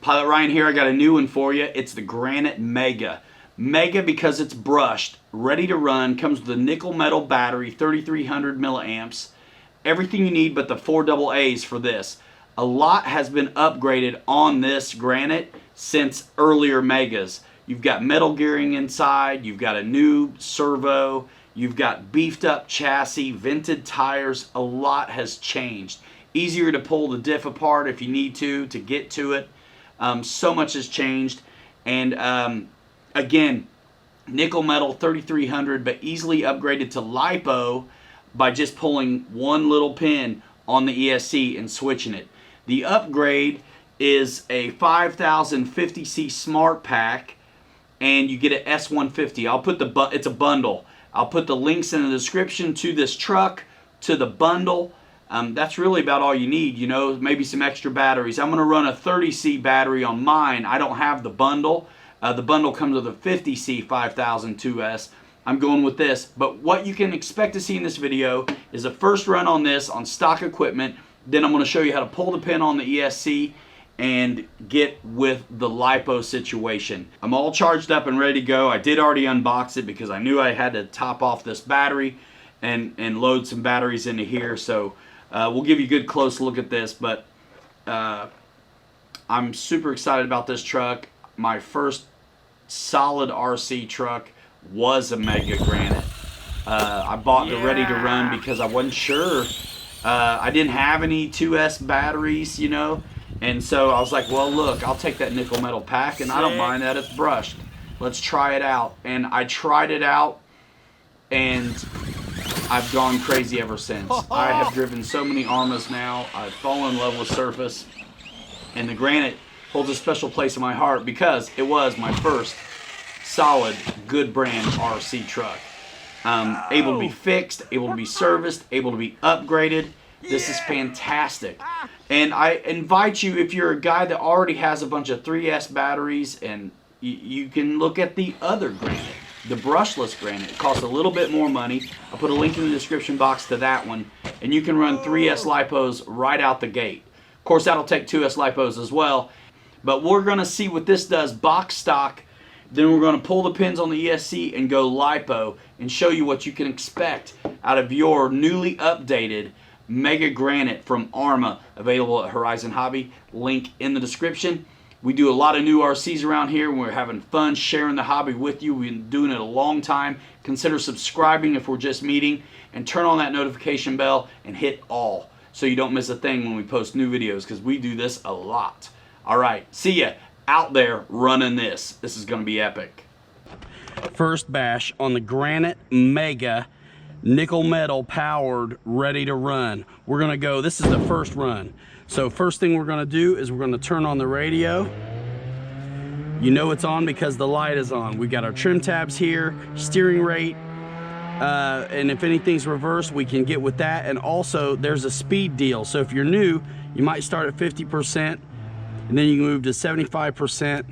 Pilot Ryan here. I got a new one for you. It's the Granite Mega. Mega because it's brushed, ready to run, comes with a nickel metal battery, 3300 milliamps. Everything you need but the 4 AA's for this. A lot has been upgraded on this Granite since earlier Megas. You've got metal gearing inside, you've got a new servo, you've got beefed up chassis, vented tires. A lot has changed. Easier to pull the diff apart if you need to get to it. So much has changed. And again, nickel metal 3300, but easily upgraded to Lipo by just pulling one little pin on the ESC and switching it. The upgrade is a 5050C Smart Pack, and you get an S150. I'll put it's a bundle. I'll put the links in the description to this truck, to the bundle. That's really about all you need, you know, maybe some extra batteries. I'm going to run a 30C battery on mine. I don't have the bundle. The bundle comes with a 50C 5002S. I'm going with this. But what you can expect to see in this video is a first run on this on stock equipment. Then I'm going to show you how to pull the pin on the ESC and get with the Lipo situation. I'm all charged up and ready to go. I did already unbox it because I knew I had to top off this battery and load some batteries into here. So we'll give you a good close look at this, but I'm super excited about this truck. My first solid RC truck was a Mega Granite. I bought the ready to run because I wasn't sure. I didn't have any 2S batteries, you know, and so I was like, well, look, I'll take that nickel metal pack, and I don't mind that it's brushed. Let's try it out. And I tried it out, and I've gone crazy ever since. I have driven so many Arrmas now. I've fallen in love with Surface, and the Granite holds a special place in my heart because it was my first solid, good brand RC truck. Able to be fixed, able to be serviced, able to be upgraded. This is fantastic. And I invite you, if you're a guy that already has a bunch of 3S batteries, and you can look at the other Granite, the brushless Granite. It costs a little bit more money. I'll put a link in the description box to that one, and you can run 3S Lipos right out the gate. Of course, that'll take 2S Lipos as well, but we're going to see what this does box stock. Then we're going to pull the pins on the ESC and go Lipo and show you what you can expect out of your newly updated Mega Granite from Arrma, available at Horizon Hobby. Link in the description. We do a lot of new RCs around here. We're having fun sharing the hobby with you. We've been doing it a long time. Consider subscribing if we're just meeting, and turn on that notification bell and hit all so you don't miss a thing when we post new videos, because we do this a lot. All right, see ya out there running this. This is going to be epic. First bash on the Granite Mega, nickel metal powered, ready to run. We're going to go, this is the first run. So first thing we're going to do is we're going to turn on the radio. You know it's on because the light is on. We got our trim tabs here, steering rate, and if anything's reversed, we can get with that. And also there's a speed deal. So if you're new, you might start at 50%, and then you can move to 75%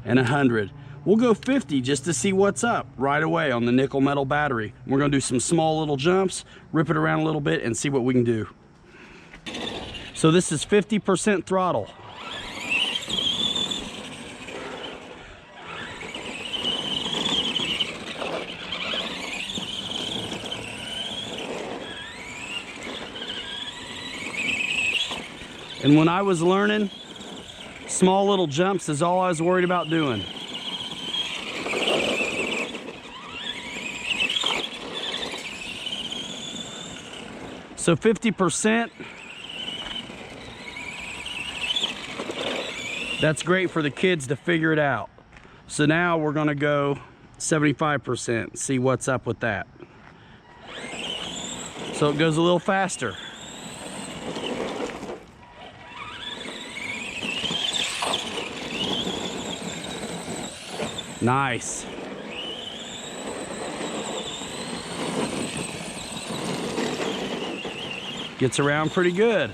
and 100. We'll go 50 just to see what's up right away on the nickel metal battery. We're gonna do some small little jumps, rip it around a little bit, and see what we can do. So this is 50% throttle. And when I was learning, small little jumps is all I was worried about doing. So 50%, that's great for the kids to figure it out. So now we're gonna go 75%, see what's up with that. So it goes a little faster. Nice. Gets around pretty good.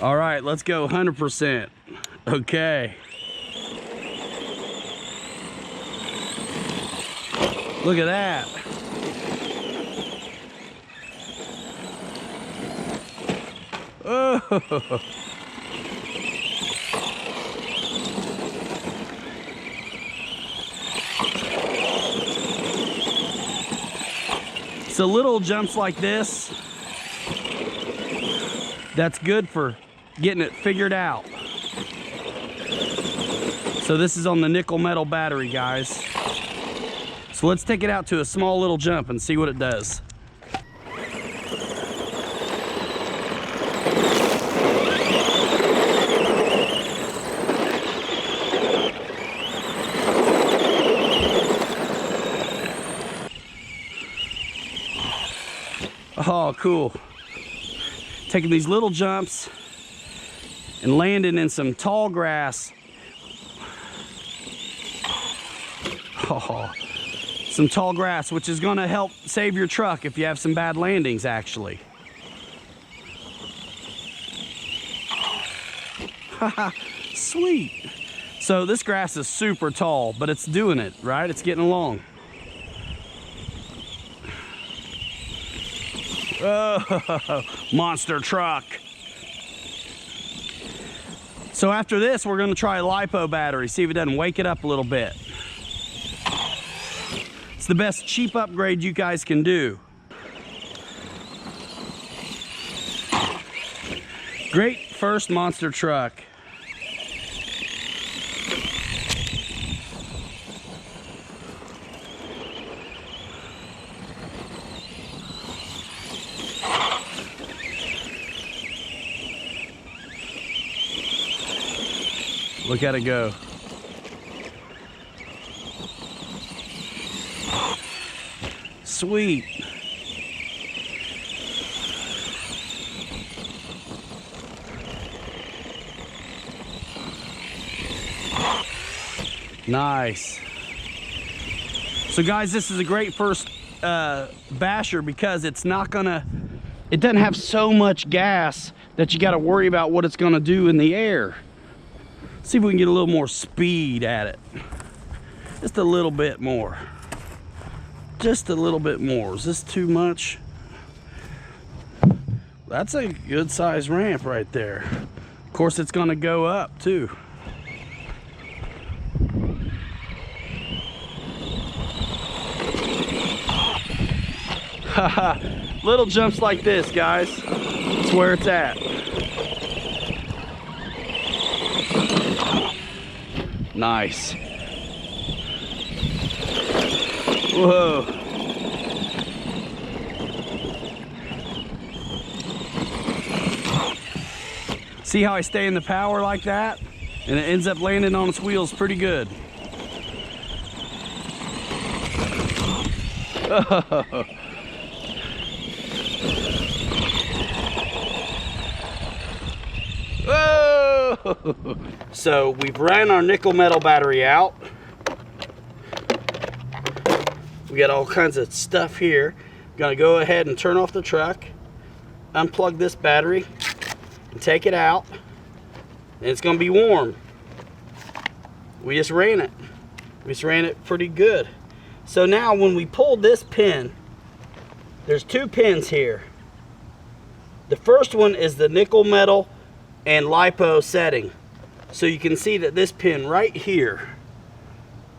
All right, let's go 100%. Okay. Look at that. Whoa! So little jumps like this, that's good for getting it figured out. So this is on the nickel metal battery, guys. So let's take it out to a small little jump and see what it does. Oh, cool. Taking these little jumps and landing in some tall grass. Oh, some tall grass, which is going to help save your truck if you have some bad landings, actually. Haha, sweet. So this grass is super tall, but it's doing it, right? It's getting along. Oh, monster truck. So after this, we're going to try a Lipo battery, see if it doesn't wake it up a little bit. It's the best cheap upgrade you guys can do. Great first monster truck. Look at it go. Sweet. Nice. So guys, this is a great first basher because it doesn't have so much gas that you got to worry about what it's going to do in the air. See if we can get a little more speed at it. Just a little bit more. Just a little bit more. Is this too much? That's a good size ramp right there. Of course, it's going to go up too. Haha, little jumps like this, guys. That's where it's at. Nice. Whoa. See how I stay in the power like that? And it ends up landing on its wheels pretty good. Whoa! So we've ran our nickel metal battery out. We got all kinds of stuff here. Gonna go ahead and turn off the truck, unplug this battery, and take it out. And it's gonna be warm. We just ran it. We just ran it pretty good. So now when we pull this pin, there's two pins here. The first one is the nickel metal and Lipo setting. So you can see that this pin right here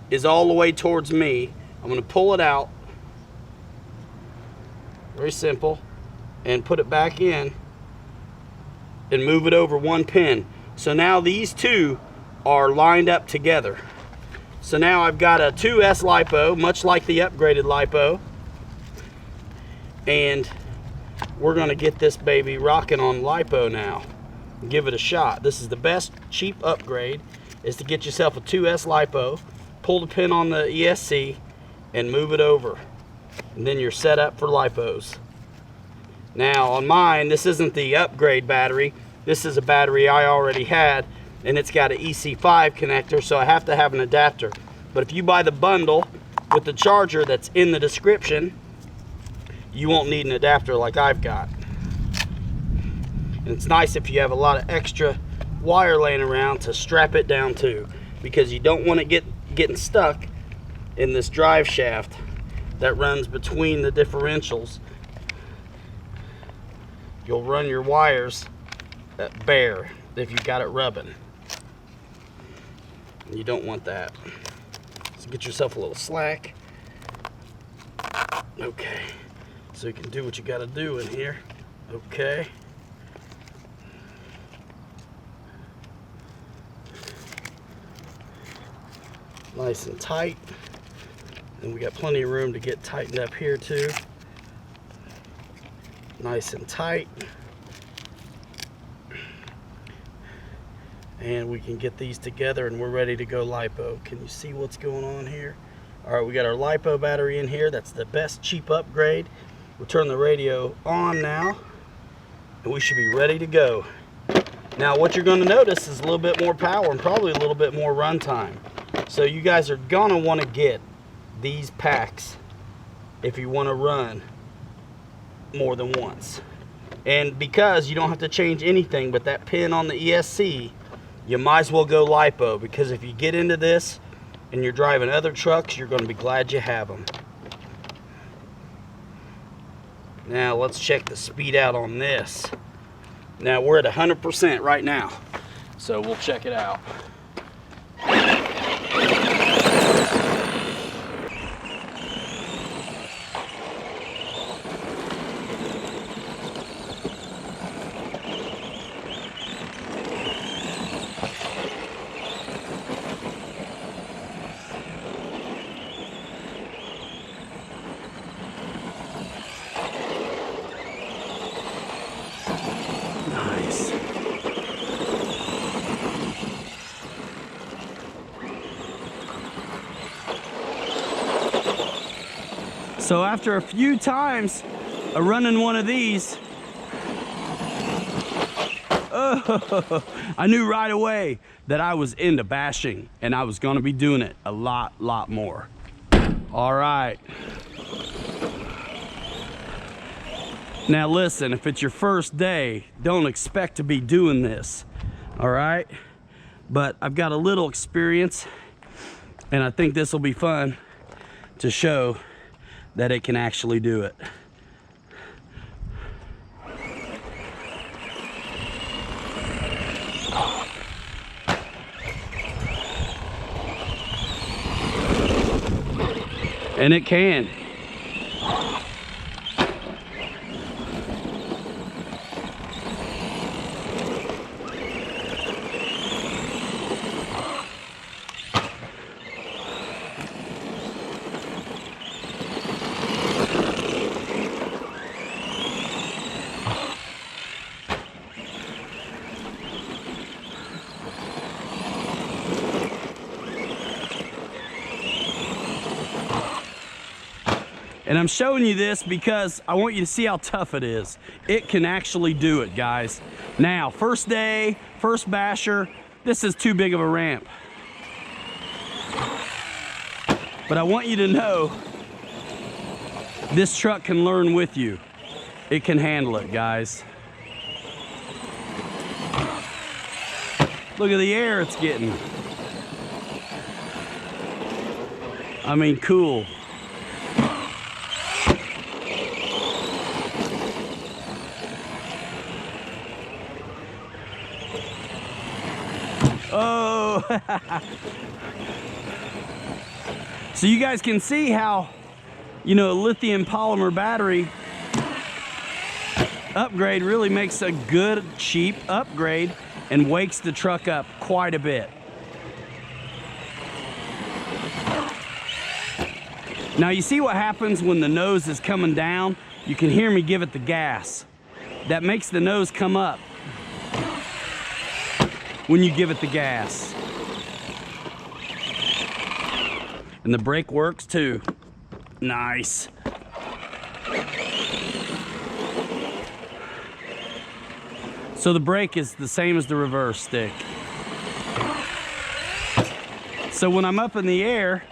is all the way towards me. I'm going to pull it out, very simple, and put it back in and move it over one pin. So now these two are lined up together. So now I've got a 2S Lipo, much like the upgraded Lipo, and we're going to get this baby rocking on Lipo now. Give it a shot. This is the best cheap upgrade, is to get yourself a 2S Lipo, pull the pin on the ESC, and move it over, and then you're set up for Lipos. Now on mine, this isn't the upgrade battery. This is a battery I already had, and it's got an EC5 connector, so I have to have an adapter. But if you buy the bundle with the charger that's in the description, you won't need an adapter like I've got. And it's nice if you have a lot of extra wire laying around to strap it down to, because you don't want it getting stuck in this drive shaft that runs between the differentials. You'll run your wires bare if you got it rubbing. You don't want that. So get yourself a little slack. Okay, so you can do what you got to do in here. Okay. Nice and tight. And we got plenty of room to get tightened up here too. Nice and tight. And we can get these together and we're ready to go lipo. Can you see what's going on here? All right, we got our lipo battery in here. That's the best cheap upgrade. We'll turn the radio on now and we should be ready to go. Now what you're going to notice is a little bit more power and probably a little bit more run time. So you guys are going to want to get these packs if you want to run more than once. And because you don't have to change anything but that pin on the ESC, you might as well go lipo, because if you get into this and you're driving other trucks, you're going to be glad you have them. Now let's check the speed out on this. Now we're at 100% right now, so we'll check it out. Nice. So after a few times of running one of these, I knew right away that I was into bashing and I was gonna be doing it a lot more. All right. Now listen, if it's your first day, don't expect to be doing this, all right? But I've got a little experience and I think this will be fun to show that it can actually do it. And it can. And I'm showing you this because I want you to see how tough it is. It can actually do it, guys. Now, first day, first basher, this is too big of a ramp. But I want you to know this truck can learn with you. It can handle it, guys. Look at the air it's getting. I mean, cool. Oh, so you guys can see how, you know, a lithium polymer battery upgrade really makes a good, cheap upgrade and wakes the truck up quite a bit. Now you see what happens when the nose is coming down? You can hear me give it the gas. That makes the nose come up when you give it the gas. And the brake works too. Nice. So the brake is the same as the reverse stick. So when I'm up in the air,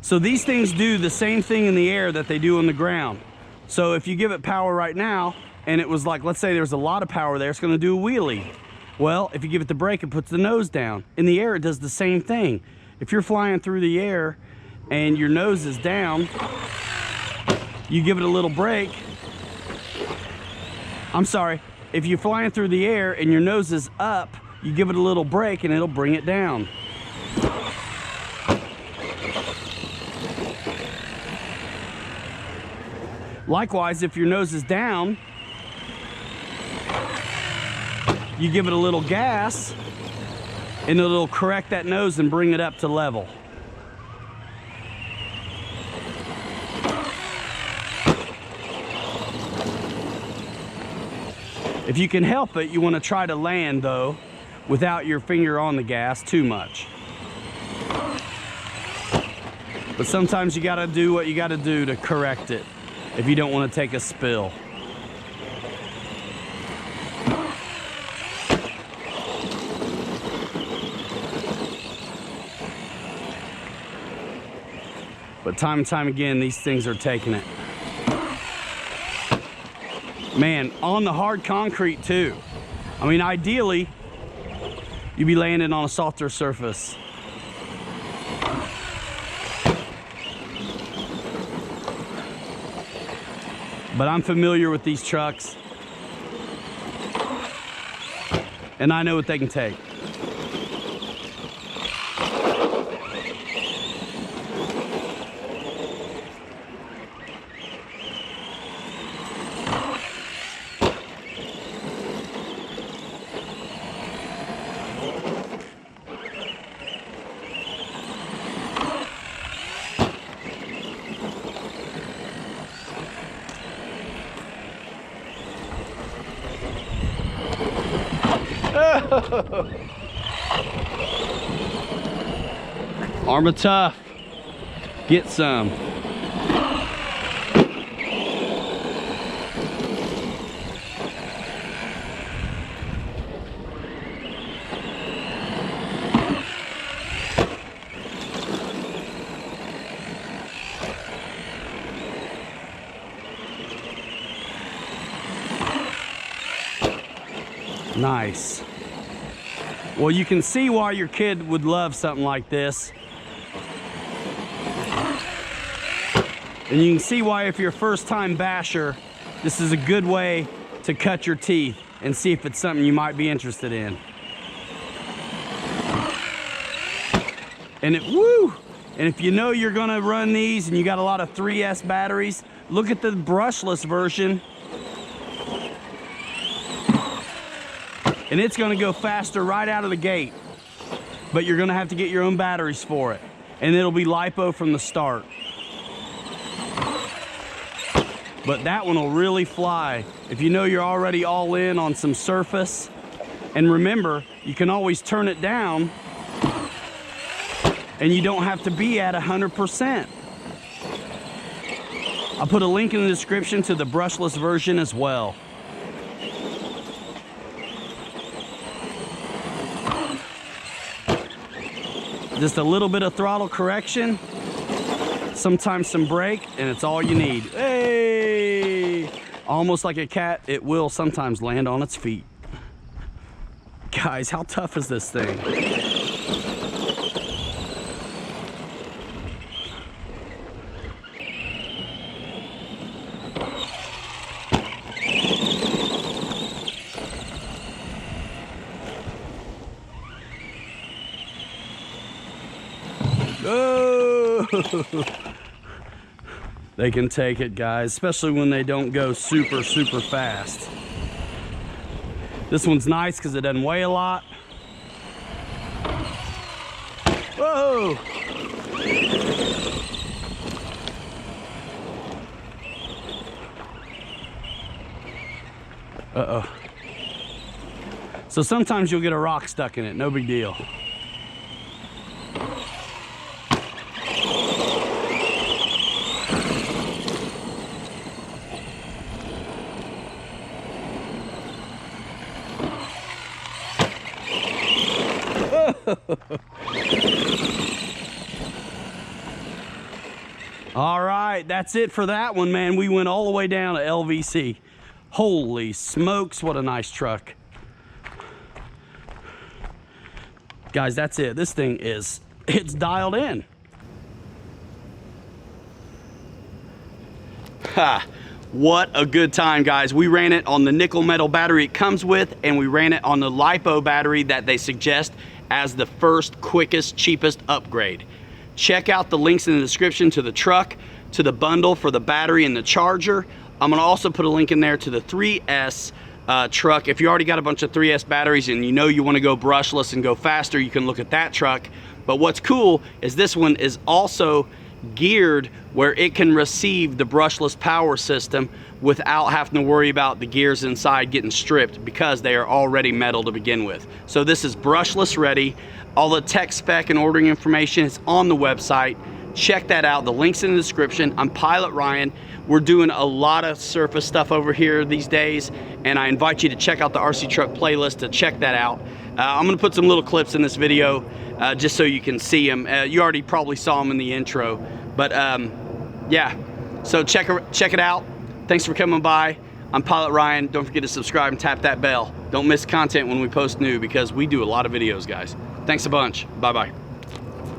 so these things do the same thing in the air that they do on the ground. So if you give it power right now, and it was like, let's say there's a lot of power there, it's gonna do a wheelie. Well, if you give it the brake, it puts the nose down. In the air, it does the same thing. If you're flying through the air and your nose is down, you give it a little brake, I'm sorry, if you're flying through the air and your nose is up, you give it a little brake and it'll bring it down. Likewise, if your nose is down, you give it a little gas and it'll correct that nose and bring it up to level. If you can help it, you want to try to land though without your finger on the gas too much. But sometimes you got to do what you got to do to correct it if you don't want to take a spill. But time and time again, these things are taking it. Man, on the hard concrete too. I mean, ideally, you'd be landing on a softer surface. But I'm familiar with these trucks, and I know what they can take. Arrma tough. Get some. Nice. Well, you can see why your kid would love something like this. And you can see why if you're a first-time basher, this is a good way to cut your teeth and see if it's something you might be interested in. And and if you know you're gonna run these and you got a lot of 3S batteries, look at the brushless version. And it's gonna go faster right out of the gate. But you're gonna have to get your own batteries for it. And it'll be Lipo from the start. But that one will really fly if you know you're already all in on some surface. And remember, you can always turn it down and you don't have to be at 100%. I'll put a link in the description to the brushless version as well. Just a little bit of throttle correction, sometimes some brake, and it's all you need. Hey! Almost like a cat, it will sometimes land on its feet. Guys, how tough is this thing? Oh! They can take it, guys, especially when they don't go super fast. This one's nice because it doesn't weigh a lot. Whoa! Uh-oh. So sometimes you'll get a rock stuck in it, no big deal. All right, that's it for that one, man. We went all the way down to LVC. Holy smokes, what a nice truck. Guys, that's it. This thing it's dialed in. Ha! What a good time, guys. We ran it on the nickel metal battery it comes with, and we ran it on the Lipo battery that they suggest as the first, quickest, cheapest upgrade. Check out the links in the description to the truck, to the bundle for the battery and the charger. I'm gonna also put a link in there to the 3S truck. If you already got a bunch of 3S batteries and you know you wanna go brushless and go faster, you can look at that truck. But what's cool is this one is also geared where it can receive the brushless power system without having to worry about the gears inside getting stripped, because they are already metal to begin with. So this is brushless ready. All the tech spec and ordering information is on the website. Check that out. The link's in the description. I'm Pilot Ryan. We're doing a lot of surface stuff over here these days, and I invite you to check out the RC Truck playlist to check that out. I'm gonna put some little clips in this video just so you can see them. You already probably saw them in the intro, but yeah, so check it out. Thanks for coming by. I'm Pilot Ryan. Don't forget to subscribe and tap that bell. Don't miss content when we post new, because we do a lot of videos, guys. Thanks a bunch. Bye-bye.